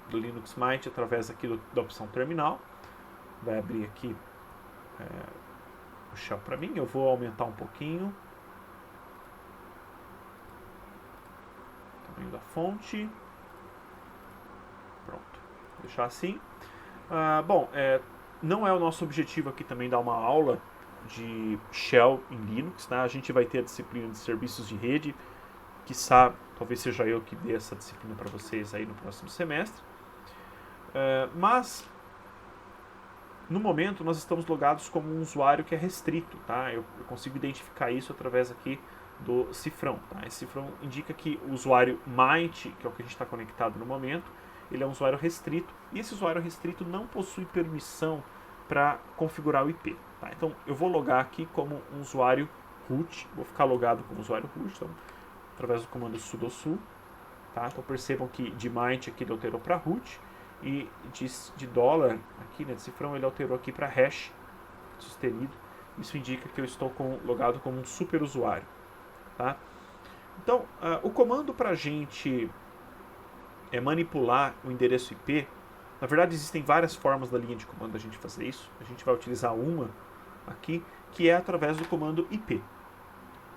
S1: do Linux Mint através aqui da opção terminal, vai abrir aqui o shell para mim, eu vou aumentar um pouquinho o tamanho da fonte, pronto, vou deixar assim. Não é o nosso objetivo aqui também dar uma aula de shell em Linux, tá? A gente vai ter a disciplina de serviços de rede, quiçá, talvez seja eu que dê essa disciplina para vocês aí no próximo semestre. Mas, no momento, nós estamos logados como um usuário que é restrito, tá? Eu consigo identificar isso através aqui do cifrão, tá? Esse cifrão indica que o usuário Mint, que é o que a gente está conectado no momento, ele é um usuário restrito, e esse usuário restrito não possui permissão para configurar o IP. Tá? Então eu vou logar aqui como um usuário root, vou ficar logado como usuário root, então, através do comando sudo. Tá? Então percebam que de Mint aqui ele alterou para root, e de dólar aqui, né, de cifrão, ele alterou aqui para hash sustenido. Isso indica que eu estou logado como um super usuário. Tá? Então o comando para a gente manipular o endereço IP, na verdade existem várias formas da linha de comando da gente fazer isso. A gente vai utilizar uma aqui, que é através do comando IP.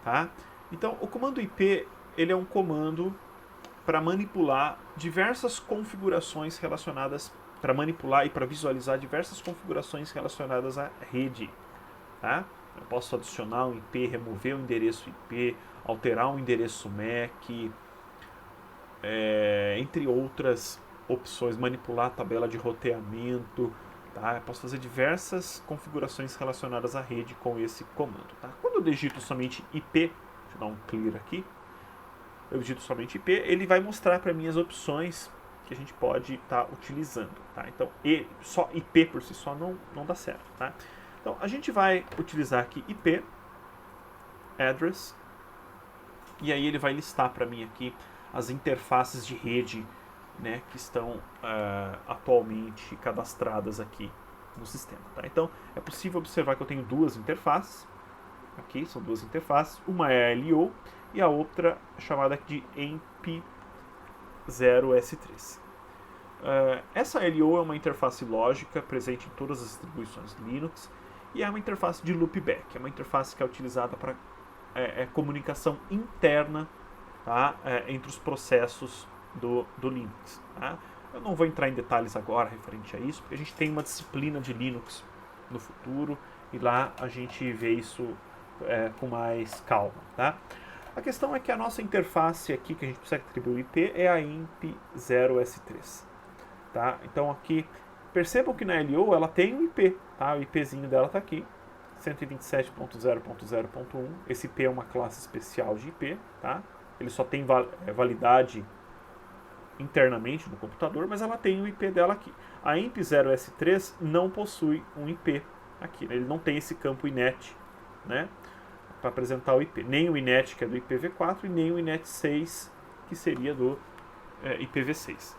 S1: Tá? Então o comando IP ele é um comando para manipular diversas configurações relacionadas, para manipular e para visualizar diversas configurações relacionadas à rede. Tá? Eu posso adicionar um IP, remover o endereço IP, alterar um endereço MAC, entre outras opções, manipular a tabela de roteamento, tá? Eu posso fazer diversas configurações relacionadas à rede com esse comando. Tá? Quando eu digito somente IP, deixa eu dar um clear aqui, eu digito somente IP, ele vai mostrar para mim as opções que a gente pode estar utilizando. Tá? Então, só IP por si só não dá certo. Tá? Então, a gente vai utilizar aqui IP, address, e aí ele vai listar para mim aqui as interfaces de rede, né, que estão atualmente cadastradas aqui no sistema. Tá? Então, é possível observar que eu tenho duas interfaces. Aqui são duas interfaces. Uma é a LO e a outra é chamada de EMP0S3. Essa LO é uma interface lógica presente em todas as distribuições Linux e é uma interface de loopback. É uma interface que é utilizada para comunicação interna, tá? Entre os processos do Linux. Tá? Eu não vou entrar em detalhes agora referente a isso, porque a gente tem uma disciplina de Linux no futuro e lá a gente vê isso com mais calma. Tá? A questão é que a nossa interface aqui, que a gente precisa atribuir o IP, é a EMP0S3. Tá? Então aqui, percebam que na LO ela tem um IP, tá? O IPzinho dela está aqui, 127.0.0.1. Esse IP é uma classe especial de IP, tá? Ele só tem validade internamente no computador, mas ela tem o IP dela aqui. A EMP0S3 não possui um IP aqui, né? Ele não tem esse campo inet, né, para apresentar o IP. Nem o inet, que é do IPv4, e nem o inet6, que seria do IPv6.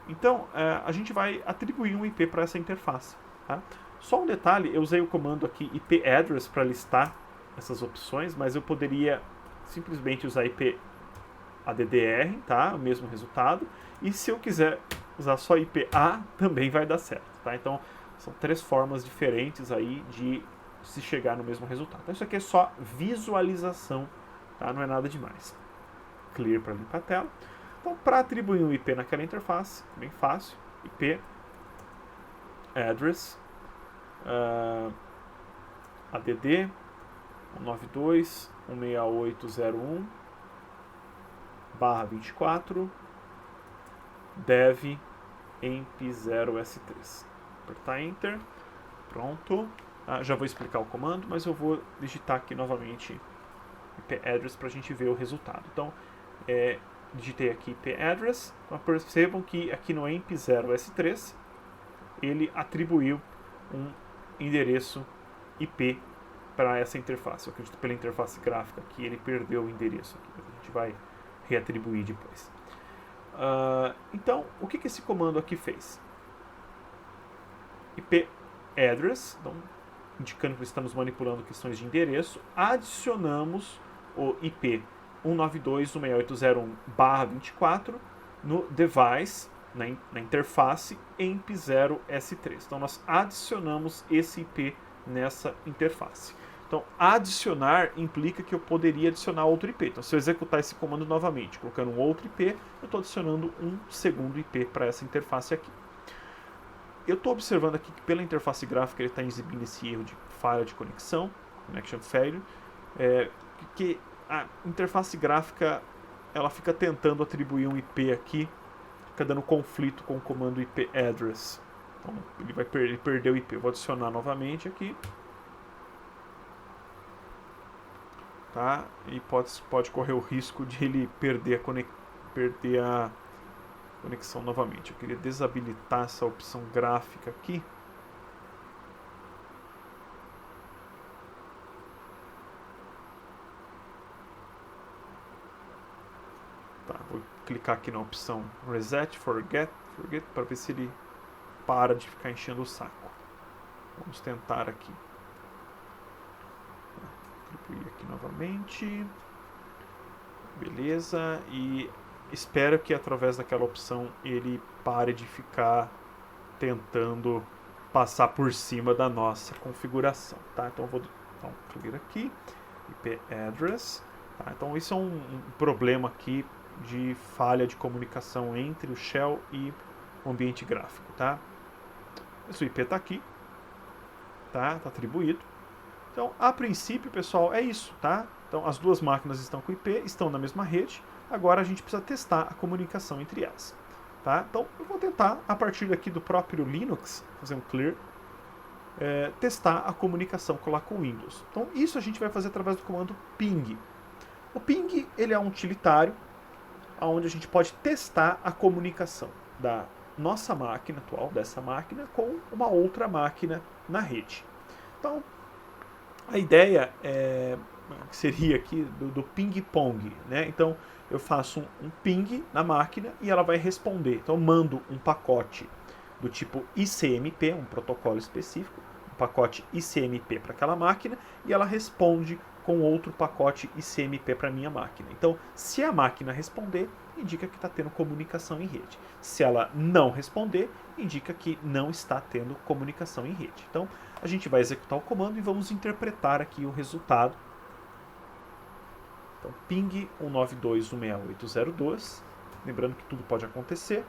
S1: Então, a gente vai atribuir um IP para essa interface. Tá? Só um detalhe, eu usei o comando aqui IP address para listar essas opções, mas eu poderia simplesmente usar IP ADDR, tá? O mesmo resultado. E se eu quiser usar só IPA, também vai dar certo. Tá? Então, são três formas diferentes aí de se chegar no mesmo resultado. Então, isso aqui é só visualização, tá? Não é nada demais. clear para limpar a tela. Então, para atribuir um IP naquela interface, bem fácil, IP address add 192.168.01/24 dev emp0s3. Apertar Enter. Pronto. Já vou explicar o comando, mas eu vou digitar aqui novamente IP address para a gente ver o resultado. Então, digitei aqui IP address. Então, percebam que aqui no emp0s3 ele atribuiu um endereço IP para essa interface. Eu acredito pela interface gráfica que ele perdeu o endereço aqui, mas a gente vai reatribuir depois. Então, o que esse comando aqui fez? IP address, então, indicando que estamos manipulando questões de endereço, adicionamos o IP 192.168.01/24 no device, na interface emp0s3. Então, nós adicionamos esse IP nessa interface. Então, adicionar implica que eu poderia adicionar outro IP. Então, se eu executar esse comando novamente, colocando um outro IP, eu estou adicionando um segundo IP para essa interface aqui. Eu estou observando aqui que pela interface gráfica ele está exibindo esse erro de falha de conexão, connection failure, que a interface gráfica ela fica tentando atribuir um IP aqui, fica dando conflito com o comando IP address. Então, ele perdeu o IP. Eu vou adicionar novamente aqui. Tá? E pode correr o risco de ele perder a conexão novamente. Eu queria desabilitar essa opção gráfica aqui. Tá, vou clicar aqui na opção Reset, Forget para ver se ele para de ficar enchendo o saco. Vamos tentar aqui. Atribuir aqui novamente. Beleza. E espero que através daquela opção ele pare de ficar tentando passar por cima da nossa configuração. Tá? Então eu vou dar um clear aqui. IP address. Tá? Então isso é um problema aqui de falha de comunicação entre o shell e o ambiente gráfico. Tá? Esse IP está aqui. Tá atribuído. Então, a princípio, pessoal, é isso, tá? Então, as duas máquinas estão com IP, estão na mesma rede. Agora a gente precisa testar a comunicação entre elas, tá? Então, eu vou tentar, a partir aqui do próprio Linux, fazer um clear, testar a comunicação lá com o Windows. Então, isso a gente vai fazer através do comando ping. O ping, ele é um utilitário, onde a gente pode testar a comunicação da nossa máquina atual, dessa máquina, com uma outra máquina na rede. Então, a ideia seria aqui do ping-pong, né? Então, eu faço um ping na máquina e ela vai responder. Então, eu mando um pacote do tipo ICMP, um protocolo específico, um pacote ICMP para aquela máquina, e ela responde com outro pacote ICMP para a minha máquina. Então, se a máquina responder, indica que está tendo comunicação em rede. Se ela não responder, indica que não está tendo comunicação em rede. Então, a gente vai executar o comando e vamos interpretar aqui o resultado. Então, ping 192.168.02. Lembrando que tudo pode acontecer.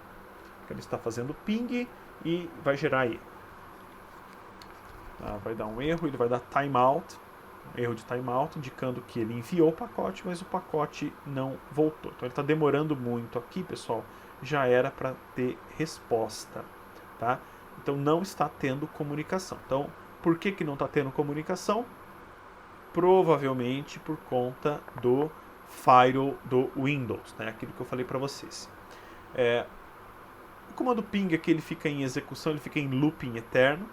S1: Ele está fazendo ping e vai gerar erro. Vai dar um erro, ele vai dar timeout. Erro de timeout, indicando que ele enviou o pacote, mas o pacote não voltou. Então ele está demorando muito aqui, pessoal. Já era para ter resposta, tá? Então não está tendo comunicação. Então, por que não está tendo comunicação? Provavelmente por conta do firewall do Windows, né? Aquilo que eu falei para vocês. O comando ping aqui ele fica em execução, ele fica em looping eterno.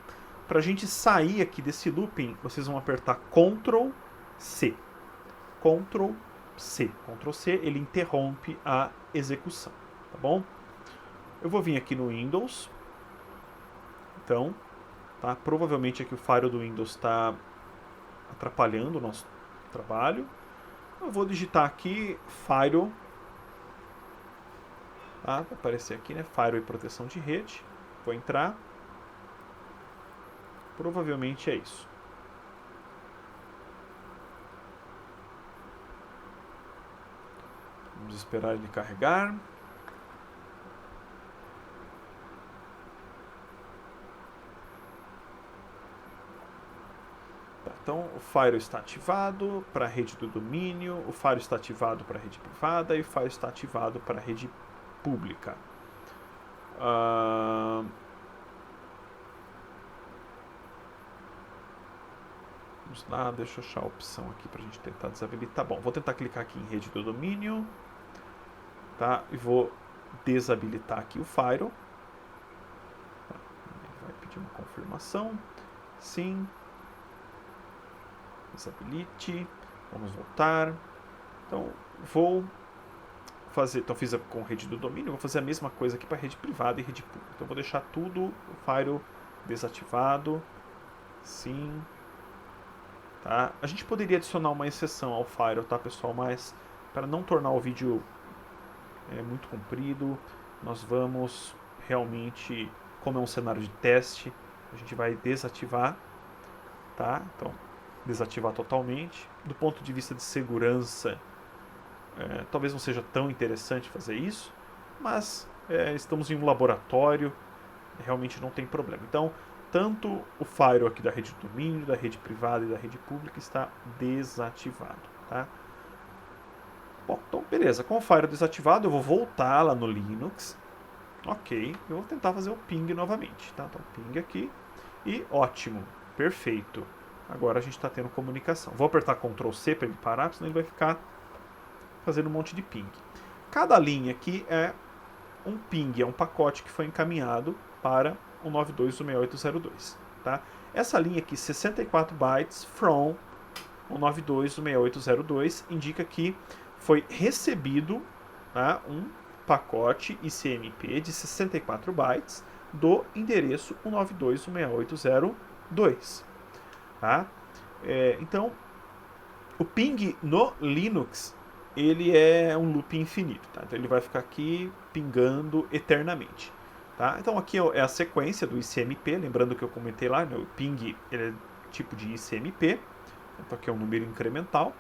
S1: Para a gente sair aqui desse looping, vocês vão apertar Ctrl C. Ctrl C. Ctrl C, ele interrompe a execução, tá bom? Eu vou vir aqui no Windows. Então, tá? Provavelmente aqui o firewall do Windows está atrapalhando o nosso trabalho. Eu vou digitar aqui firewall. Tá? Vai aparecer aqui, né? Firewall e proteção de rede. Vou entrar. Provavelmente é isso. Vamos esperar ele carregar. Então, o Firewall está ativado para a rede do domínio, o Firewall está ativado para a rede privada e o Firewall está ativado para a rede pública. Vamos lá, deixa eu achar a opção aqui para a gente tentar desabilitar. Bom, vou tentar clicar aqui em rede do domínio, tá? E vou desabilitar aqui o Firewall. Vai pedir uma confirmação. Sim. Desabilite. Vamos voltar. Então, vou fazer. Então, fiz com rede do domínio. Vou fazer a mesma coisa aqui para rede privada e rede pública. Então, vou deixar tudo o Firewall desativado. Sim. Tá? A gente poderia adicionar uma exceção ao Firewall, tá, pessoal? Mas para não tornar o vídeo muito comprido, nós vamos realmente, como é um cenário de teste, a gente vai desativar, tá? Então, desativar totalmente. Do ponto de vista de segurança, talvez não seja tão interessante fazer isso, mas estamos em um laboratório, realmente não tem problema. Então, tanto o Firewall aqui da rede de domínio, da rede privada e da rede pública está desativado, tá? Bom, então beleza, com o Firewall desativado eu vou voltar lá no Linux, ok, eu vou tentar fazer o ping novamente, tá? Então ping aqui e ótimo, perfeito, agora a gente está tendo comunicação. Vou apertar Ctrl C para ele parar, senão ele vai ficar fazendo um monte de ping. Cada linha aqui é um ping, é um pacote que foi encaminhado para o 92.16802, tá? Essa linha aqui, 64 bytes from o 92.16802, indica que foi recebido, tá, um pacote ICMP de 64 bytes do endereço 192.16802, tá? Então, o ping no Linux, ele é um loop infinito, tá? Então ele vai ficar aqui pingando eternamente. Tá? Então aqui é a sequência do ICMP, lembrando que eu comentei lá, né, o ping ele é tipo de ICMP, então aqui é um número incremental.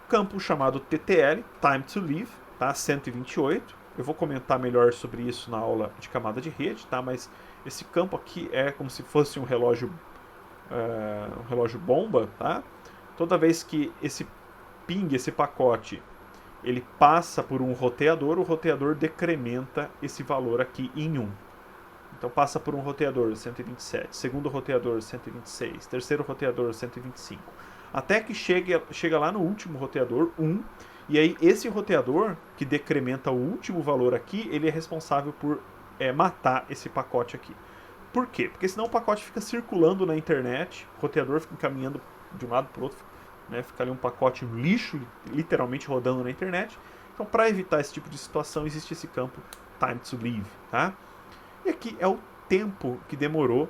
S1: Campo chamado TTL, Time to Live, tá? 128. Eu vou comentar melhor sobre isso na aula de camada de rede, tá? Mas esse campo aqui é como se fosse um relógio bomba, tá? Toda vez que esse ping, esse pacote, ele passa por um roteador, o roteador decrementa esse valor aqui em 1. Então passa por um roteador 127, segundo roteador 126, terceiro roteador 125, até que chega lá no último roteador 1, e aí esse roteador que decrementa o último valor aqui, ele é responsável por matar esse pacote aqui. Por quê? Porque senão o pacote fica circulando na internet, o roteador fica caminhando de um lado para o outro, né, fica ali um pacote lixo, literalmente rodando na internet. Então, para evitar esse tipo de situação, existe esse campo Time to Live, tá? E aqui é o tempo que demorou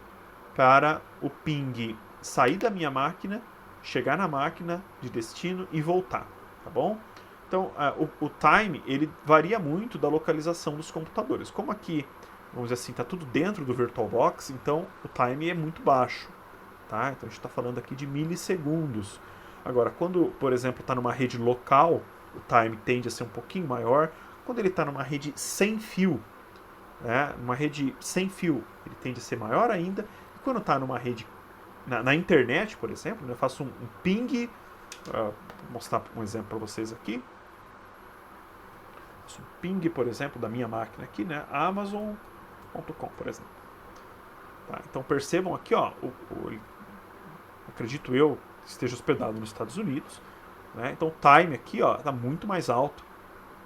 S1: para o ping sair da minha máquina, chegar na máquina de destino e voltar, tá bom? Então, o time, ele varia muito da localização dos computadores. Como aqui, vamos dizer assim, está tudo dentro do VirtualBox, então o time é muito baixo, tá? Então, a gente está falando aqui de milissegundos. Agora, quando, por exemplo, está numa rede local, o time tende a ser um pouquinho maior. Quando ele está numa rede sem fio, né, numa rede sem fio, ele tende a ser maior ainda. E quando está numa rede na internet, por exemplo, né, eu faço um ping, vou mostrar um exemplo para vocês aqui. Faço um ping, por exemplo, da minha máquina aqui, né, Amazon.com, por exemplo. Tá, então percebam aqui, ó, acredito eu, esteja hospedado nos Estados Unidos, né? Então o time aqui está muito mais alto,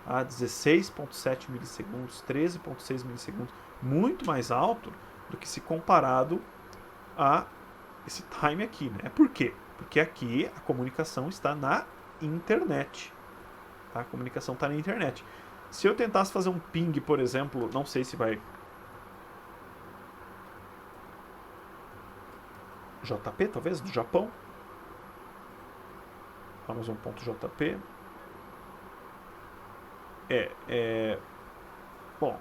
S1: tá? 16.7 milissegundos, 13.6 milissegundos, muito mais alto do que se comparado a esse time aqui, né? Por quê? Porque aqui a comunicação está na internet, tá? A comunicação está na internet. Se eu tentasse fazer um ping, por exemplo, não sei se vai JP, talvez, do Japão, Amazon.jp. Bom,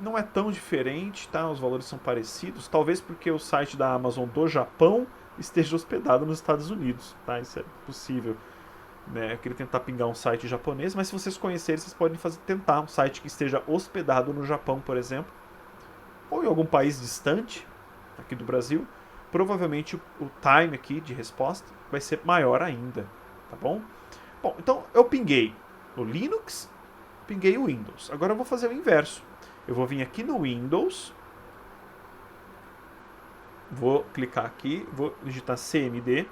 S1: não é tão diferente, tá? Os valores são parecidos, talvez porque o site da Amazon do Japão esteja hospedado nos Estados Unidos, tá? Isso é possível. né? Eu queria tentar pingar um site japonês, mas se vocês conhecerem, vocês podem tentar um site que esteja hospedado no Japão, por exemplo, ou em algum país distante aqui do Brasil. Provavelmente o time aqui de resposta vai ser maior ainda, tá bom? Bom, então eu pinguei o Linux, pinguei o Windows. Agora eu vou fazer o inverso. Eu vou vir aqui no Windows, vou clicar aqui, vou digitar cmd,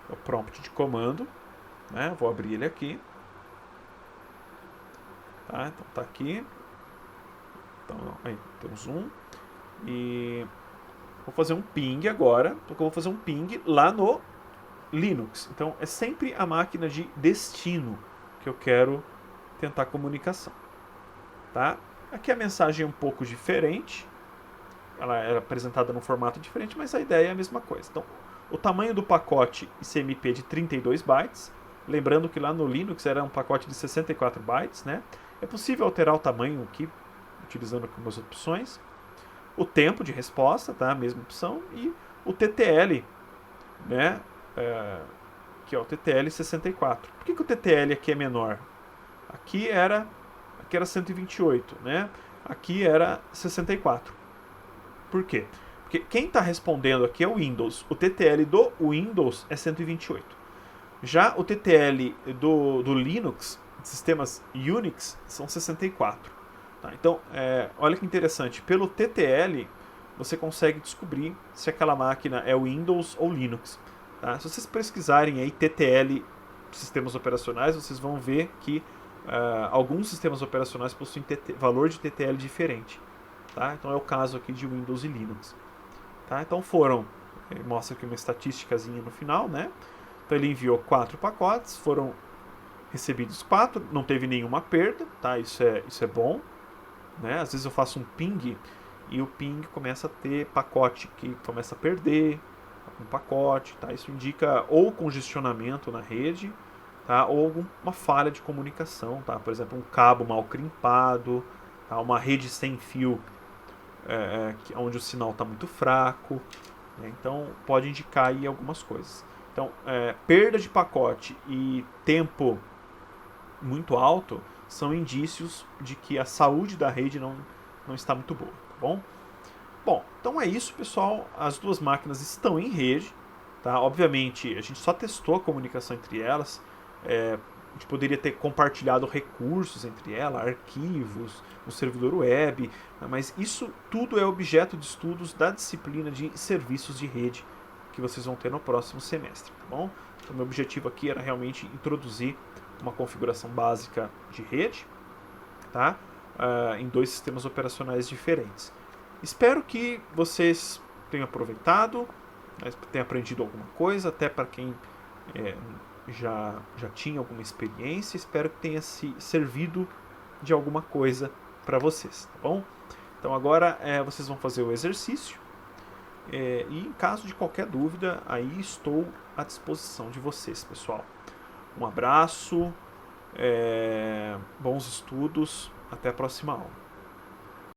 S1: é o prompt de comando, né? Vou abrir ele aqui. Tá, então tá aqui. Então, aí temos um. E vou fazer um ping agora, porque eu vou fazer um ping lá no Linux. Então é sempre a máquina de destino que eu quero tentar comunicação. Tá? Aqui a mensagem é um pouco diferente. Ela é apresentada num formato diferente, mas a ideia é a mesma coisa. Então, o tamanho do pacote ICMP de 32 bytes. Lembrando que lá no Linux era um pacote de 64 bytes, né? É possível alterar o tamanho aqui, utilizando algumas opções. O tempo de resposta, tá? A mesma opção. E o TTL, né? Que é o TTL 64. Por que o TTL aqui é menor? Aqui era 128, né? Aqui era 64. Por quê? Porque quem está respondendo aqui é o Windows. O TTL do Windows é 128. Já o TTL do Linux, sistemas Unix, são 64. Tá? Então, olha que interessante. Pelo TTL, você consegue descobrir se aquela máquina é Windows ou Linux. Tá? Se vocês pesquisarem aí TTL sistemas operacionais, vocês vão ver que alguns sistemas operacionais possuem valor de TTL diferente. Tá? Então é o caso aqui de Windows e Linux. Tá? Então mostra aqui uma estatísticazinha no final, né? Então ele enviou 4 pacotes, foram recebidos 4, não teve nenhuma perda, tá? Isso é bom, né? Às vezes eu faço um ping e o ping começa a ter pacote que começa a perder um pacote, tá? Isso indica ou congestionamento na rede, tá? Ou alguma falha de comunicação, tá? Por exemplo, um cabo mal crimpado, tá? Uma rede sem fio onde o sinal está muito fraco, né? Então pode indicar aí algumas coisas. Então, perda de pacote e tempo muito alto são indícios de que a saúde da rede não está muito boa, tá bom? Bom, então é isso, pessoal. As duas máquinas estão em rede, tá? Obviamente, a gente só testou a comunicação entre elas. A gente poderia ter compartilhado recursos entre elas, arquivos, um servidor web, mas isso tudo é objeto de estudos da disciplina de serviços de rede que vocês vão ter no próximo semestre, tá bom? Então, meu objetivo aqui era realmente introduzir uma configuração básica de rede, tá? Em 2 sistemas operacionais diferentes. Espero que vocês tenham aproveitado, tenham aprendido alguma coisa, até para quem já tinha alguma experiência. Espero que tenha se servido de alguma coisa para vocês, tá bom? Então agora vocês vão fazer o exercício e em caso de qualquer dúvida, aí estou à disposição de vocês, pessoal. Um abraço, bons estudos, até a próxima aula.